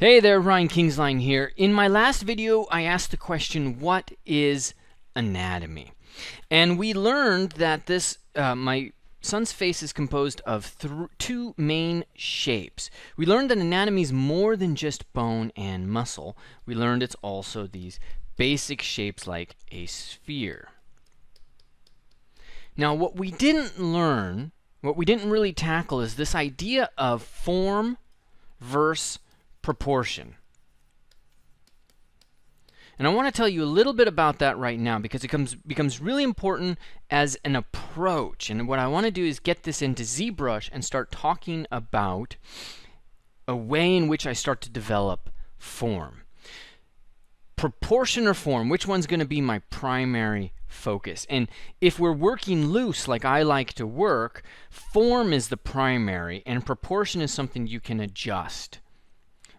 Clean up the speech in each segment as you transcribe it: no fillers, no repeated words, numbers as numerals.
Hey there, Ryan Kingslien here. In my last video, I asked the question, what is anatomy? And we learned that my son's face is composed of two main shapes. We learned that anatomy is more than just bone and muscle. We learned it's also these basic shapes like a sphere. Now, what we didn't really tackle is this idea of form versus proportion. And I want to tell you a little bit about that right now because it becomes really important as an approach. And what I want to do is get this into ZBrush and start talking about a way in which I start to develop form. Proportion or form, which one's going to be my primary focus? And if we're working loose like I like to work, form is the primary and proportion is something you can adjust.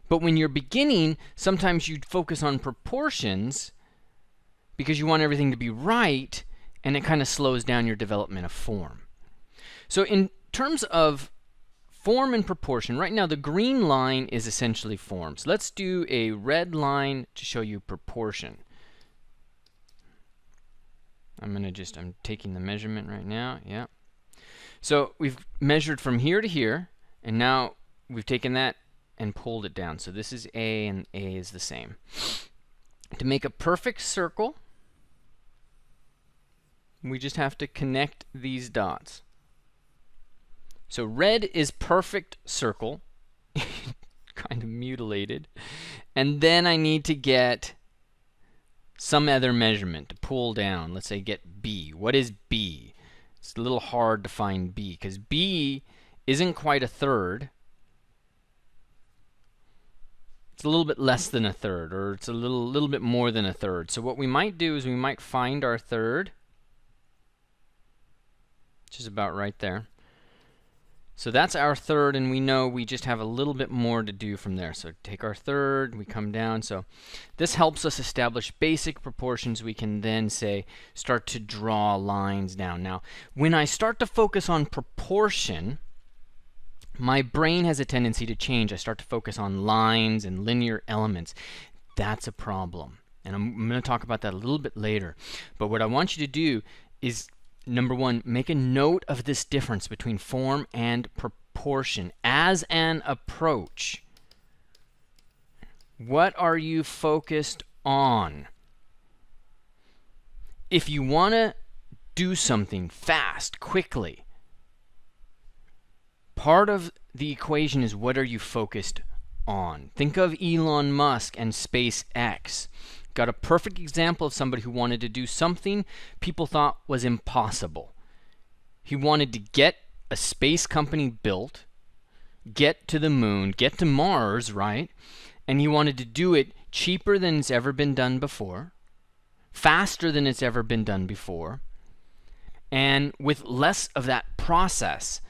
But when you're beginning, sometimes you focus on proportions because you want everything to be right, and it kind of slows down your development of form. So in terms of form and proportion, right now the green line is essentially form. So let's do a red line to show you proportion. I'm taking the measurement right now. Yeah. So we've measured from here to here, and now we've taken that and pulled it down. So this is A, and A is the same. To make a perfect circle, we just have to connect these dots. So red is perfect circle, kind of mutilated. And then I need to get some other measurement to pull down. Let's say get B. What is B? It's a little hard to find B because B isn't quite a third. It's a little bit less than a third, or it's a little bit more than a third. So what we might do is we might find our third, which is about right there. So that's our third, and we know we just have a little bit more to do from there. So take our third, we come down. So this helps us establish basic proportions. We can then say start to draw lines down. Now, when I start to focus on proportion, my brain has a tendency to change. I start to focus on lines and linear elements. That's a problem. And I'm going to talk about that a little bit later. But what I want you to do is, number one, make a note of this difference between form and proportion as an approach. What are you focused on? If you want to do something fast, quickly, part of the equation is what are you focused on? Think of Elon Musk and SpaceX. Got a perfect example of somebody who wanted to do something people thought was impossible. He wanted to get a space company built, get to the moon, get to Mars, right? And he wanted to do it cheaper than it's ever been done before, faster than it's ever been done before, and with less of that process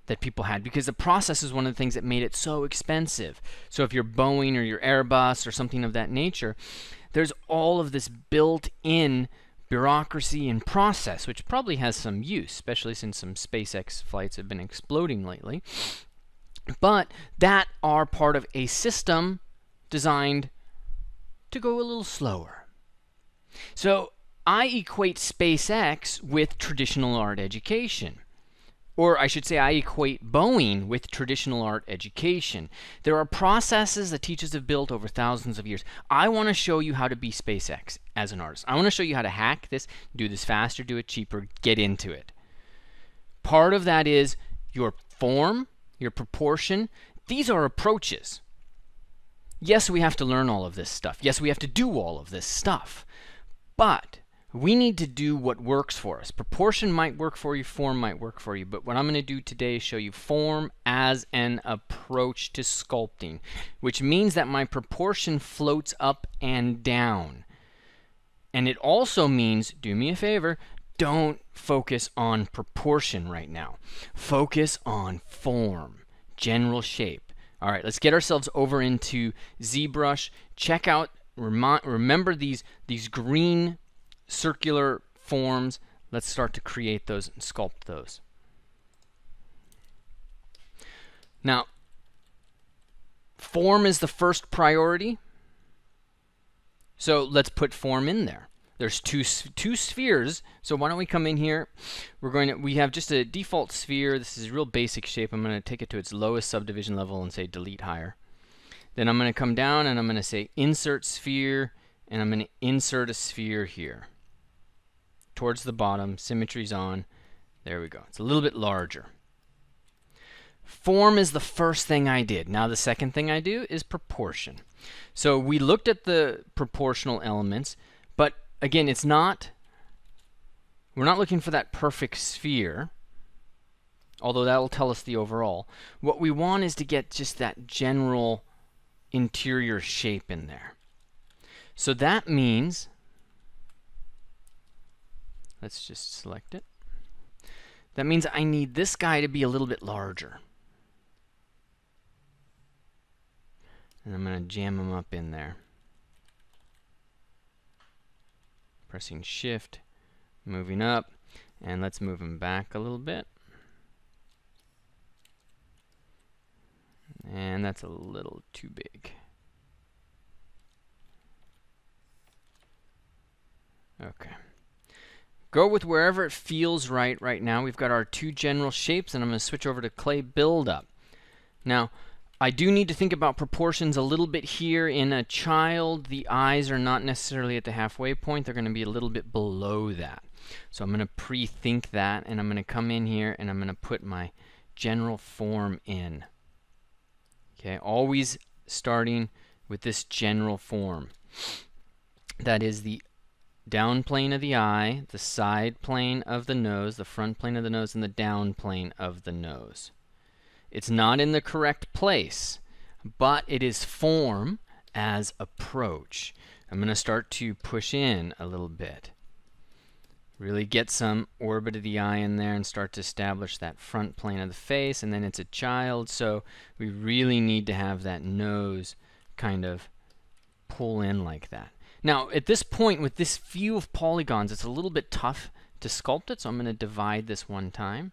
that people had, because the process is one of the things that made it so expensive. So if you're Boeing or you're Airbus or something of that nature, there's all of this built-in bureaucracy and process, which probably has some use, especially since some SpaceX flights have been exploding lately. But that are part of a system designed to go a little slower. So I equate SpaceX with traditional art education. Or I should say I equate Boeing with traditional art education. There are processes that teachers have built over thousands of years. I want to show you how to be SpaceX as an artist. I want to show you how to hack this, do this faster, do it cheaper, get into it. Part of that is your form, your proportion. These are approaches. Yes, we have to learn all of this stuff. Yes, we have to do all of this stuff. But we need to do what works for us. Proportion might work for you, form might work for you, but what I'm going to do today is show you form as an approach to sculpting, which means that my proportion floats up and down. And it also means, do me a favor, don't focus on proportion right now. Focus on form, general shape. All right, let's get ourselves over into ZBrush. Check out, remember these green circular forms. Let's start to create those and sculpt those. Now, Form is the first priority. So let's put form in there. There's two spheres, so why don't we come in here? We have just a default sphere. This is a real basic shape. I'm going to take it to its lowest subdivision level and say delete higher. Then I'm going to come down and I'm going to say insert sphere, and I'm going to insert a sphere here towards the bottom. Symmetry's on. There we go. It's a little bit larger. Form is the first thing I did. Now the second thing I do is proportion. So we looked at the proportional elements, but again, we're not looking for that perfect sphere, although that will tell us the overall. What we want is to get just that general interior shape in there. So that means, let's just select it. That means I need this guy to be a little bit larger. And I'm going to jam him up in there. Pressing Shift, moving up, and let's move him back a little bit. And that's a little too big. Okay. Go with wherever it feels right now. We've got our two general shapes, and I'm going to switch over to Clay Buildup. Now, I do need to think about proportions a little bit here. In a child, the eyes are not necessarily at the halfway point. They're going to be a little bit below that. So I'm going to pre-think that, and I'm going to come in here, and I'm going to put my general form in. Okay, always starting with this general form. That is the down plane of the eye, the side plane of the nose, the front plane of the nose, and the down plane of the nose. It's not in the correct place, but it is form as approach. I'm going to start to push in a little bit. Really get some orbit of the eye in there and start to establish that front plane of the face, and then it's a child, so we really need to have that nose kind of pull in like that. Now, at this point, with this view of polygons, it's a little bit tough to sculpt it, so I'm going to divide this one time.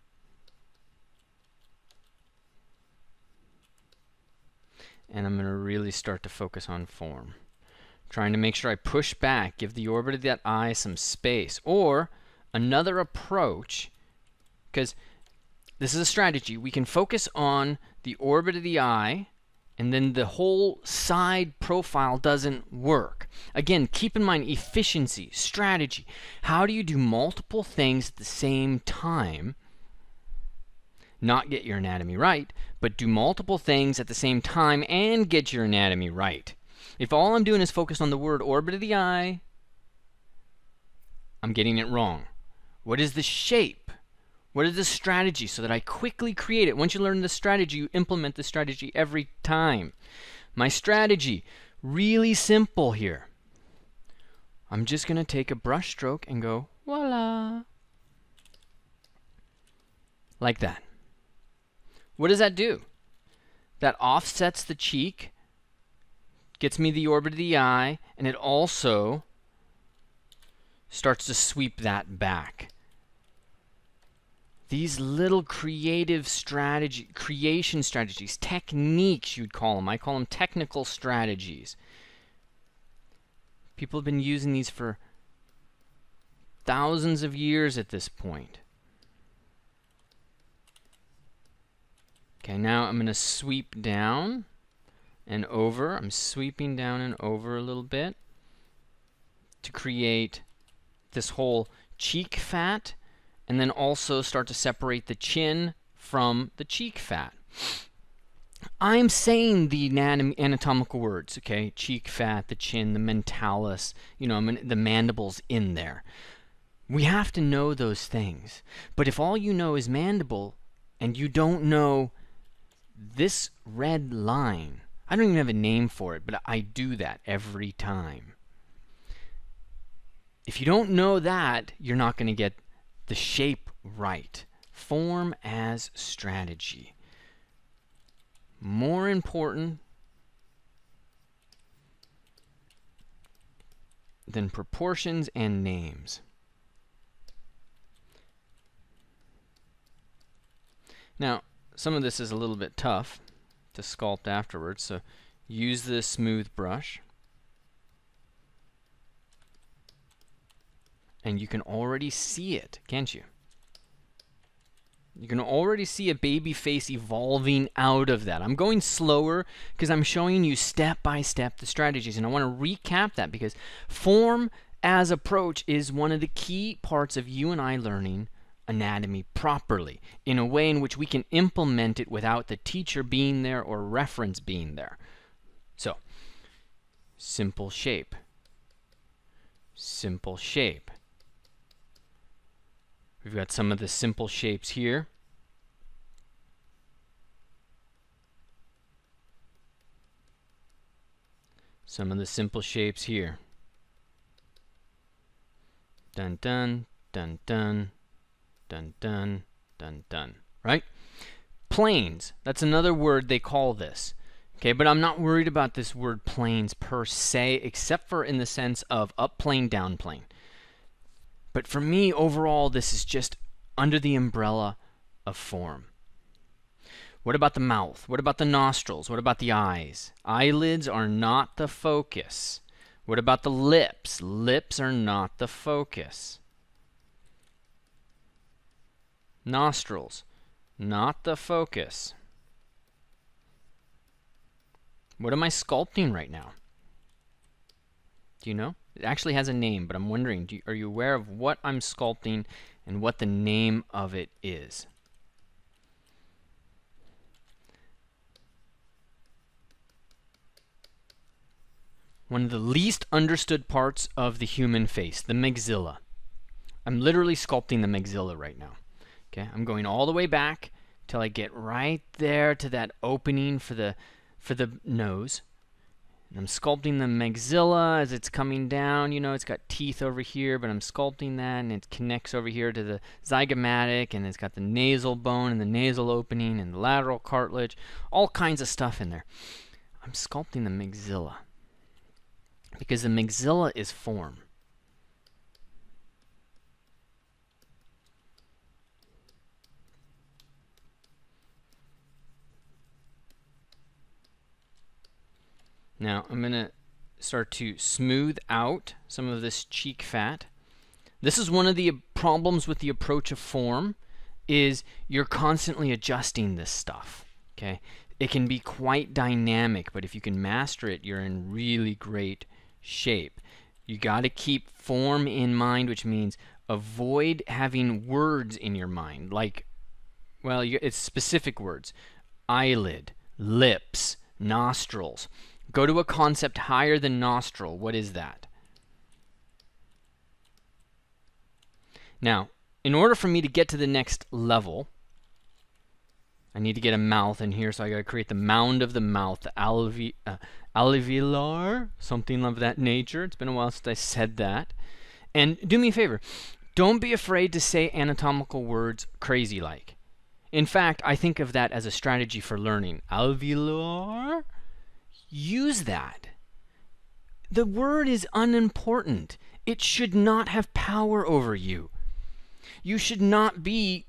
And I'm going to really start to focus on form. Trying to make sure I push back, give the orbit of that eye some space. Or another approach, because this is a strategy, we can focus on the orbit of the eye, and then the whole side profile doesn't work. Again, keep in mind efficiency, strategy. How do you do multiple things at the same time? Not get your anatomy right, but do multiple things at the same time and get your anatomy right. If all I'm doing is focus on the word orbit of the eye, I'm getting it wrong. What is the shape? What is the strategy so that I quickly create it? Once you learn the strategy, you implement the strategy every time. My strategy, really simple here. I'm just going to take a brush stroke and go, voila. Like that. What does that do? That offsets the cheek, gets me the orbit of the eye, and it also starts to sweep that back. These little creation strategies, techniques you'd call them. I call them technical strategies. People have been using these for thousands of years at this point. Okay, now I'm going to sweep down and over. I'm sweeping down and over a little bit to create this whole cheek fat, and then also start to separate the chin from the cheek fat. I'm saying the anatomical words, okay? Cheek fat, the chin, the mentalis, the mandible's in there. We have to know those things. But if all you know is mandible and you don't know this red line, I don't even have a name for it, but I do that every time. If you don't know that, you're not going to get the shape right. Form as strategy. More important than proportions and names. Now, some of this is a little bit tough to sculpt afterwards. So use the smooth brush. And you can already see it, can't you? You can already see a baby face evolving out of that. I'm going slower because I'm showing you step by step the strategies. And I want to recap that because form as approach is one of the key parts of you and I learning anatomy properly in a way in which we can implement it without the teacher being there or reference being there. So, simple shape. Simple shape. We've got some of the simple shapes here. Some of the simple shapes here. Dun dun dun dun dun dun dun dun. Right? Planes. That's another word they call this. Okay, but I'm not worried about this word planes per se, except for in the sense of up plane, down plane. But for me, overall, this is just under the umbrella of form. What about the mouth? What about the nostrils? What about the eyes? Eyelids are not the focus. What about the lips? Lips are not the focus. Nostrils, not the focus. What am I sculpting right now? Do you know? It actually has a name, but I'm wondering, are you aware of what I'm sculpting and what the name of it is? One of the least understood parts of the human face, the maxilla. I'm literally sculpting the maxilla right now. Okay, I'm going all the way back till I get right there to that opening for the nose. And I'm sculpting the maxilla as it's coming down. You know, it's got teeth over here, but I'm sculpting that, and it connects over here to the zygomatic, and it's got the nasal bone and the nasal opening and the lateral cartilage, all kinds of stuff in there. I'm sculpting the maxilla because the maxilla is form. Now, I'm going to start to smooth out some of this cheek fat. This is one of the problems with the approach of form, is you're constantly adjusting this stuff, okay? It can be quite dynamic, but if you can master it, you're in really great shape. You got to keep form in mind, which means avoid having words in your mind, like, well, it's specific words. Eyelid, lips, nostrils. Go to a concept higher than nostril. What is that? Now, in order for me to get to the next level, I need to get a mouth in here, so I got to create the mound of the mouth, the alveolar, something of that nature. It's been a while since I said that. And do me a favor, don't be afraid to say anatomical words crazy-like. In fact, I think of that as a strategy for learning. Alveolar. Use that. The word is unimportant. It should not have power over you. You should not be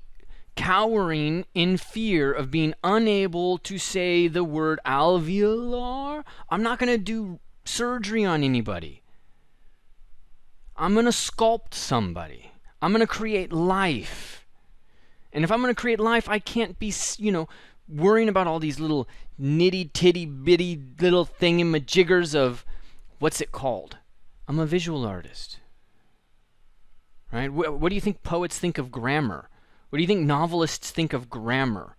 cowering in fear of being unable to say the word alveolar. I'm not going to do surgery on anybody. I'm going to sculpt somebody. I'm going to create life. And if I'm going to create life, I can't be, worrying about all these little nitty-titty-bitty little thingamajiggers of, what's it called? I'm a visual artist. Right? What do you think poets think of grammar? What do you think novelists think of grammar?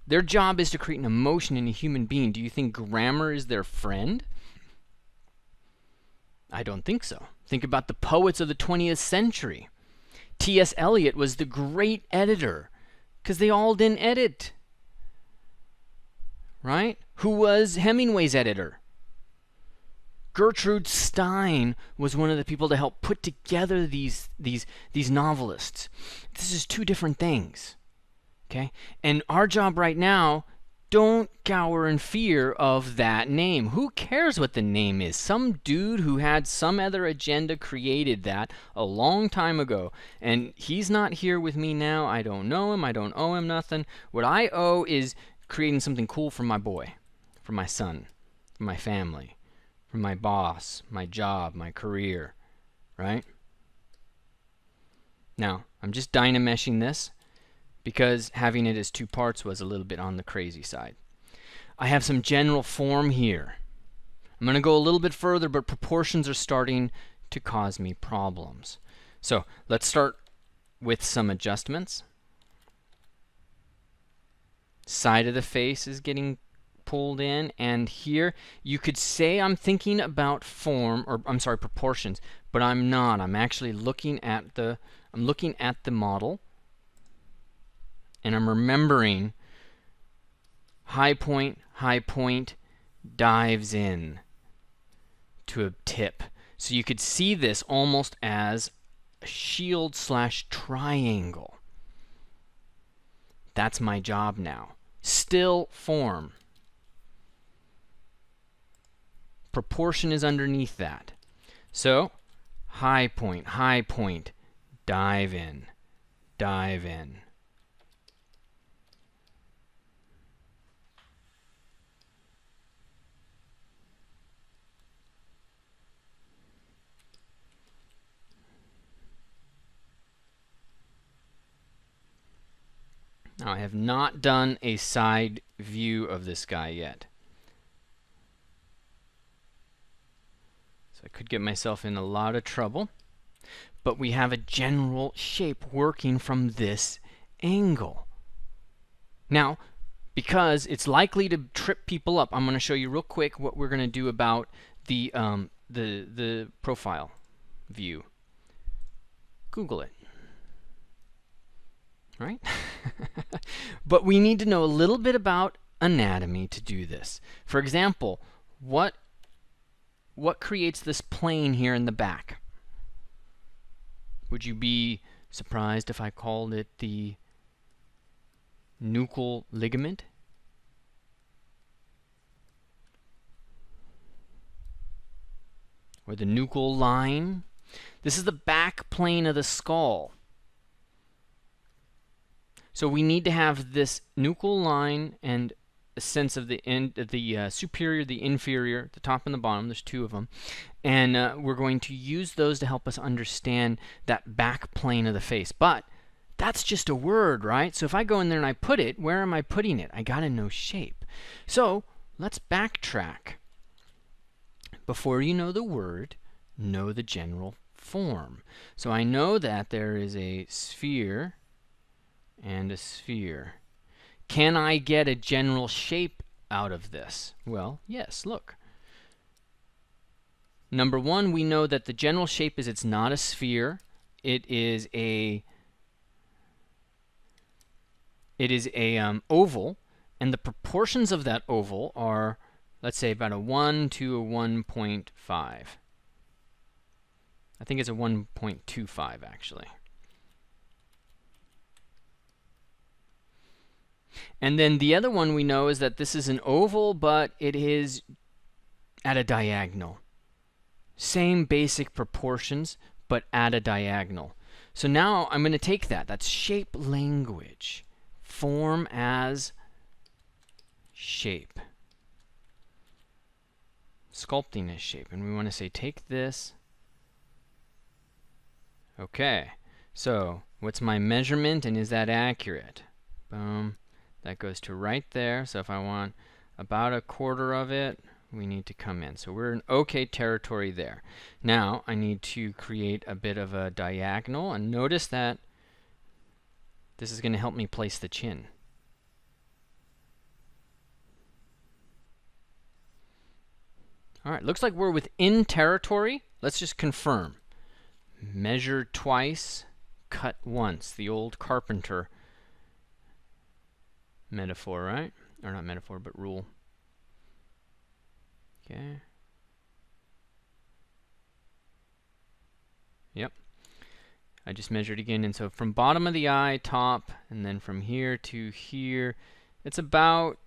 Their job is to create an emotion in a human being. Do you think grammar is their friend? I don't think so. Think about the poets of the 20th century. T.S. Eliot was the great editor because they all didn't edit. Right? Who was Hemingway's editor? Gertrude Stein was one of the people to help put together these novelists. This is two different things. Okay? And our job right now, don't cower in fear of that name. Who cares what the name is? Some dude who had some other agenda created that a long time ago. And he's not here with me now. I don't know him. I don't owe him nothing. What I owe is creating something cool for my boy. for my son, for my family, for my boss, my job, my career, right? Now, I'm just dynameshing this because having it as two parts was a little bit on the crazy side. I have some general form here. I'm going to go a little bit further, but proportions are starting to cause me problems. So let's start with some adjustments. Side of the face is getting pulled in, and here you could say I'm thinking about form, or I'm sorry, proportions, but I'm not. I'm actually looking at the model, and I'm remembering high point, dives in to a tip. So you could see this almost as a shield / triangle. That's my job now. Still form. Proportion is underneath that. So high point, dive in, dive in. Now, I have not done a side view of this guy yet. So I could get myself in a lot of trouble. But we have a general shape working from this angle. Now, because it's likely to trip people up, I'm going to show you real quick what we're going to do about the profile view. Google it. Right? But we need to know a little bit about anatomy to do this. For example, what creates this plane here in the back? Would you be surprised if I called it the nuchal ligament? Or the nuchal line? This is the back plane of the skull. So we need to have this nuchal line and a sense of the superior, the inferior, the top and the bottom. There's two of them. And we're going to use those to help us understand that back plane of the face. But that's just a word, right? So if I go in there and I put it, where am I putting it? I got to know shape. So let's backtrack. Before you know the word, know the general form. So I know that there is a sphere and a sphere. Can I get a general shape out of this? Well, yes, look. Number one, we know that the general shape is it's not a sphere. It is a oval, and the proportions of that oval are, let's say, about a 1 to a 1.5. I think it's a 1.25 actually. And then the other one we know is that this is an oval, but it is at a diagonal. Same basic proportions, but at a diagonal. So now I'm going to take that. That's shape language. Form as shape. Sculpting as shape. And we want to say take this. Okay. So what's my measurement, and is that accurate? Boom. That goes to right there. So if I want about a quarter of it, we need to come in. So we're in okay territory there. Now I need to create a bit of a diagonal, and notice that this is going to help me place the chin. All right, looks like we're within territory. Let's just confirm. Measure twice, cut once. The old carpenter metaphor, right? Or not metaphor, but rule. Okay. Yep. I just measured again, and so from bottom of the eye, top, and then from here to here, it's about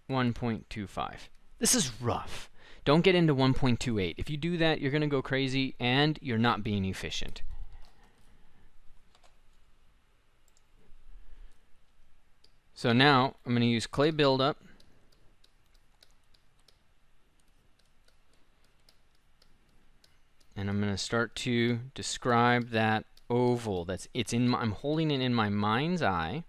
1.25. This is rough. Don't get into 1.28. If you do that, you're going to go crazy, and you're not being efficient. So now I'm going to use clay buildup, And I'm going to start to describe that oval. I'm holding it in my mind's eye.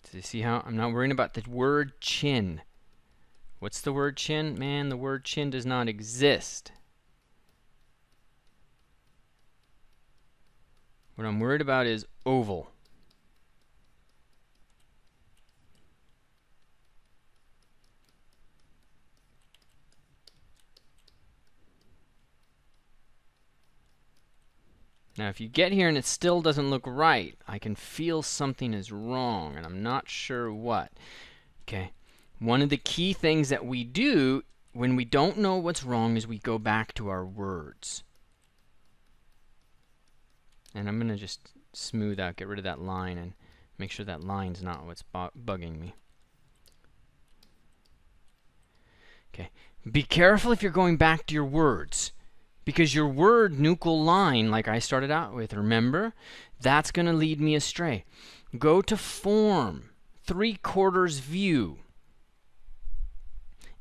So you see how I'm not worrying about the word chin. What's the word chin? Man, the word chin does not exist. What I'm worried about is oval. Now, if you get here and it still doesn't look right, I can feel something is wrong, and I'm not sure what. Okay. One of the key things that we do when we don't know what's wrong is we go back to our words. And I'm going to just smooth out, get rid of that line, and make sure that line's not what's bugging me. Okay. Be careful if you're going back to your words. Because your word nuchal line, like I started out with, remember? That's going to lead me astray. Go to form, 3/4 view.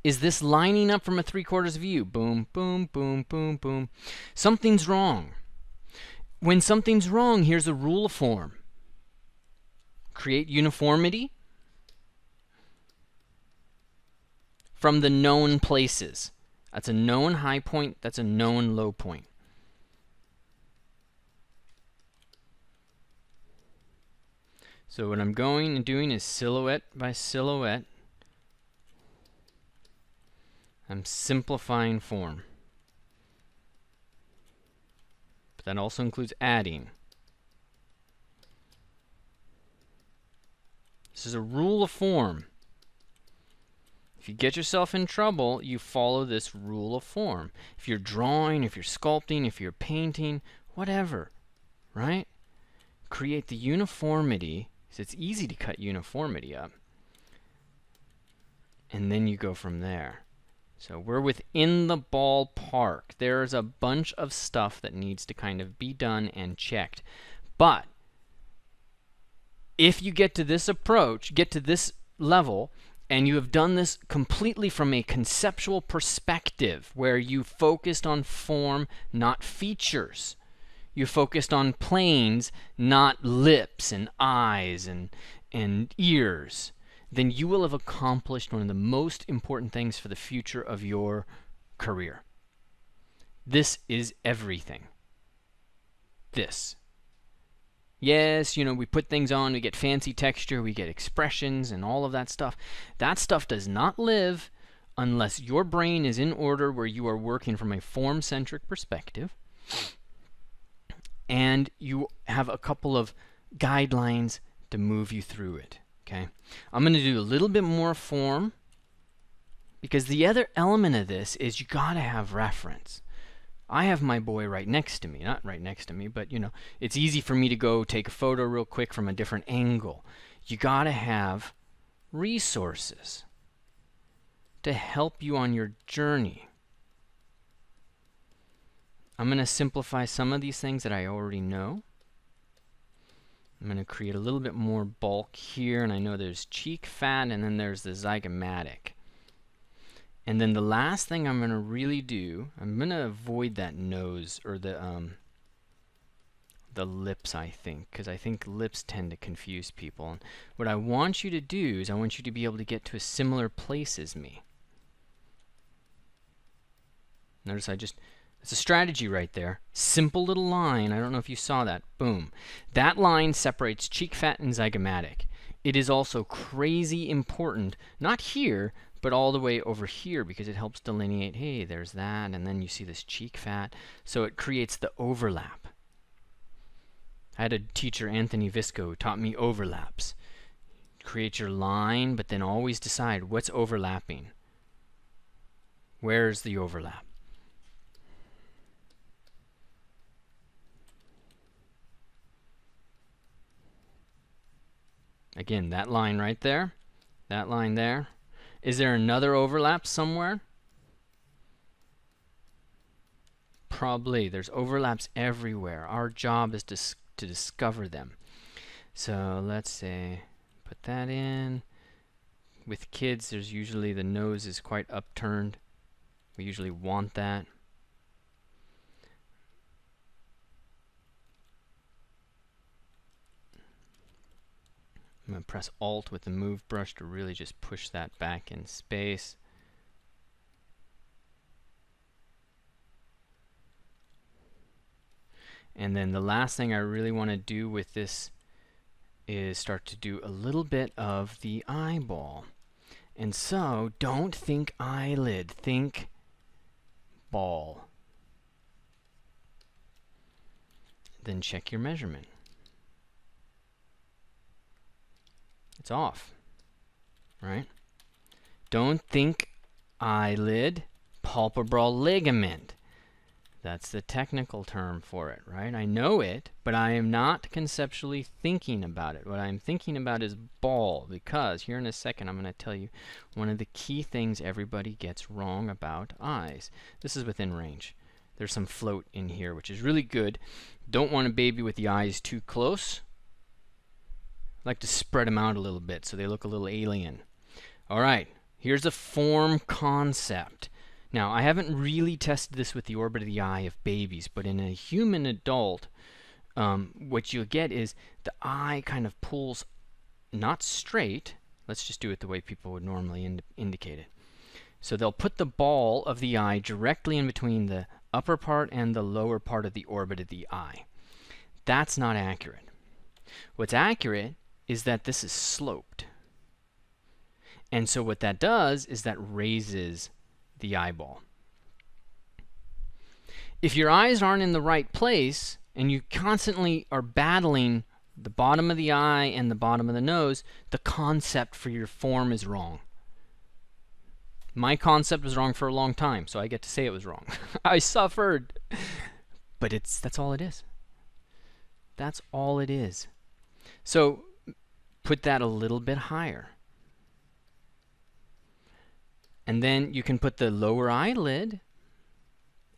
Is this lining up from a 3/4 view? Boom, boom, boom, boom, boom. Something's wrong. When something's wrong, here's a rule of form. Create uniformity from the known places. That's a known high point. That's a known low point. So what I'm going and doing is silhouette by silhouette. I'm simplifying form. But that also includes adding. This is a rule of form. If you get yourself in trouble, you follow this rule of form. If you're drawing, if you're sculpting, if you're painting, whatever, right? Create the uniformity. So it's easy to cut uniformity up. And then you go from there. So we're within the ballpark. There's a bunch of stuff that needs to kind of be done and checked. But if you get to this approach, get to this level, and you have done this completely from a conceptual perspective where you focused on form, not features. You focused on planes, not lips and eyes and ears. Then you will have accomplished one of the most important things for the future of your career. This is everything. This. Yes, you know, we put things on, we get fancy texture, we get expressions and all of that stuff. That stuff does not live unless your brain is in order where you are working from a form-centric perspective and you have a couple of guidelines to move you through it. Okay, I'm going to do a little bit more form because the other element of this is you got to have reference. I have my boy right next to me, not right next to me, but you know, it's easy for me to go take a photo real quick from a different angle. You got to have resources to help you on your journey. I'm going to simplify some of these things that I already know. I'm going to create a little bit more bulk here, and I know there's cheek fat, and then there's the zygomatic. And then the last thing I'm going to really do, I'm going to avoid that nose or the lips, I think, because I think lips tend to confuse people. And what I want you to do is I want you to be able to get to a similar place as me. Notice it's a strategy right there. Simple little line. I don't know if you saw that. Boom. That line separates cheek fat and zygomatic. It is also crazy important, not here, but all the way over here because it helps delineate, hey, there's that, and then you see this cheek fat. So it creates the overlap. I had a teacher, Anthony Visco, who taught me overlaps. Create your line, but then always decide what's overlapping. Where's the overlap? Again, that line right there, that line there. Is there another overlap somewhere? Probably. There's overlaps everywhere. Our job is to discover them. So let's say, put that in. With kids, there's usually the nose is quite upturned. We usually want that. I'm going to press Alt with the move brush to really just push that back in space. And then the last thing I really want to do with this is start to do a little bit of the eyeball. And so, don't think eyelid, think ball. Then check your measurement. It's off, right? Don't think eyelid, palpebral ligament. That's the technical term for it, right? I know it, but I am not conceptually thinking about it. What I'm thinking about is ball, because here in a second I'm going to tell you one of the key things everybody gets wrong about eyes. This is within range. There's some float in here, which is really good. Don't want a baby with the eyes too close. I like to spread them out a little bit so they look a little alien. All right, here's a form concept. Now, I haven't really tested this with the orbit of the eye of babies, but in a human adult, what you'll get is the eye kind of pulls not straight. Let's just do it the way people would normally indicate it. So they'll put the ball of the eye directly in between the upper part and the lower part of the orbit of the eye. That's not accurate. What's accurate is that this is sloped. And so what that does is that raises the eyeball. If your eyes aren't in the right place and you constantly are battling the bottom of the eye and the bottom of the nose, the concept for your form is wrong. My concept was wrong for a long time, so I get to say it was wrong. I suffered. But that's all it is. That's all it is. So put that a little bit higher. And then you can put the lower eyelid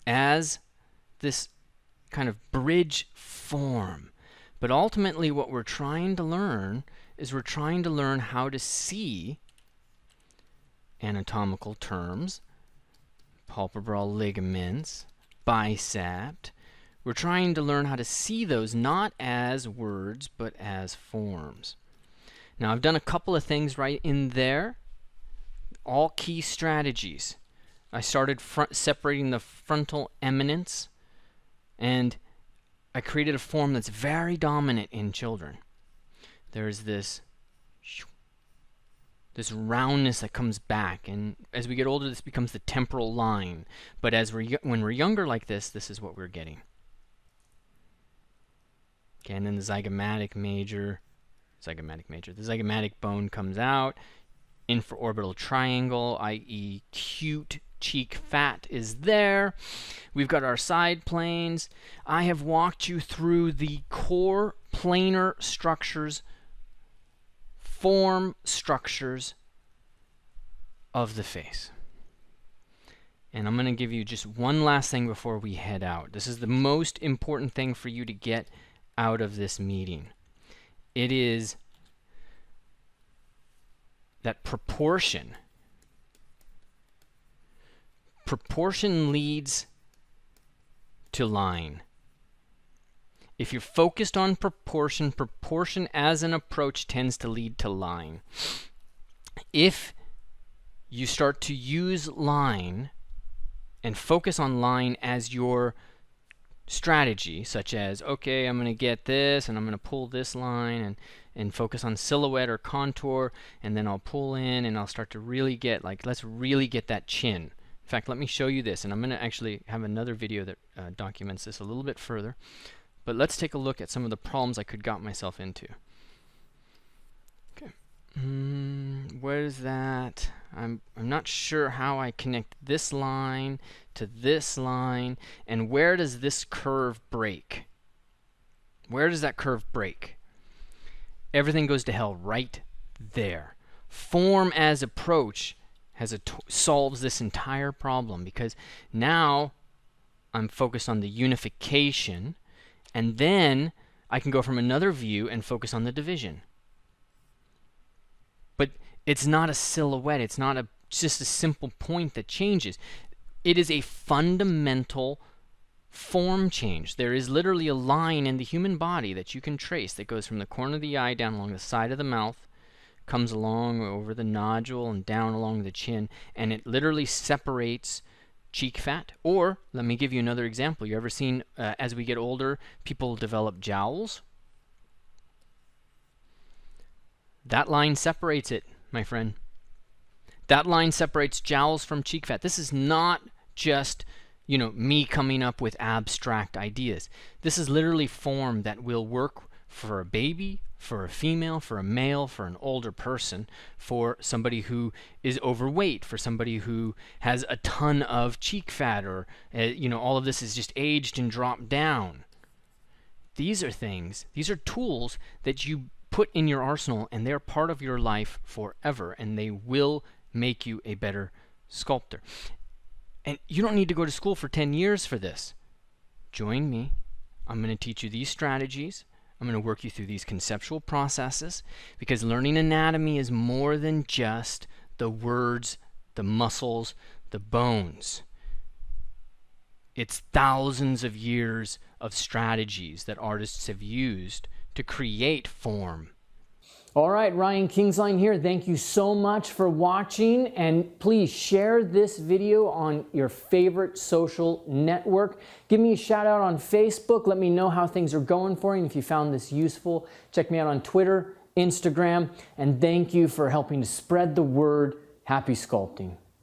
as this kind of bridge form. But ultimately what we're trying to learn is we're trying to learn how to see anatomical terms, palpebral ligaments, bicep. We're trying to learn how to see those not as words but as forms. Now I've done a couple of things right in there. All key strategies. I started separating the frontal eminence, and I created a form that's very dominant in children. There's this roundness that comes back, and as we get older this becomes the temporal line. But when we're younger like this, this is what we're getting. Okay, and then the zygomatic major. The zygomatic bone comes out. Infraorbital triangle, i.e. cute cheek fat, is there. We've got our side planes. I have walked you through the core planar structures, form structures of the face. And I'm going to give you just one last thing before we head out. This is the most important thing for you to get out of this meeting. It is that proportion leads to line. If you're focused on proportion as an approach tends to lead to line. If you start to use line and focus on line as your strategy, such as, okay, I'm going to get this and I'm going to pull this line and focus on silhouette or contour, and then I'll pull in and I'll start to really get, like, let's really get that chin. In fact, let me show you this, and I'm going to actually have another video that documents this a little bit further. But let's take a look at some of the problems I could got myself into. Okay, where is that? I'm not sure how I connect this line to this line, and where does this curve break? Where does that curve break? Everything goes to hell right there. Form as approach solves this entire problem, because now I'm focused on the unification, and then I can go from another view and focus on the division. But it's not a silhouette. It's not just a simple point that changes. It is a fundamental form change. There is literally a line in the human body that you can trace that goes from the corner of the eye down along the side of the mouth, comes along over the nodule and down along the chin, and it literally separates cheek fat. Or, let me give you another example. You ever seen, as we get older, people develop jowls? That line separates it, my friend. That line separates jowls from cheek fat. This is not just, me coming up with abstract ideas. This is literally form that will work for a baby, for a female, for a male, for an older person, for somebody who is overweight, for somebody who has a ton of cheek fat, or, all of this is just aged and dropped down. These are tools that you put in your arsenal, and they're part of your life forever, and they will make you a better sculptor. And you don't need to go to school for 10 years for this. Join me. I'm going to teach you these strategies. I'm going to work you through these conceptual processes, because learning anatomy is more than just the words, the muscles, the bones. It's thousands of years of strategies that artists have used to create form. All right, Ryan Kingslien here. Thank you so much for watching, and please share this video on your favorite social network. Give me a shout out on Facebook. Let me know how things are going for you, and if you found this useful. Check me out on Twitter, Instagram, and thank you for helping to spread the word. Happy sculpting.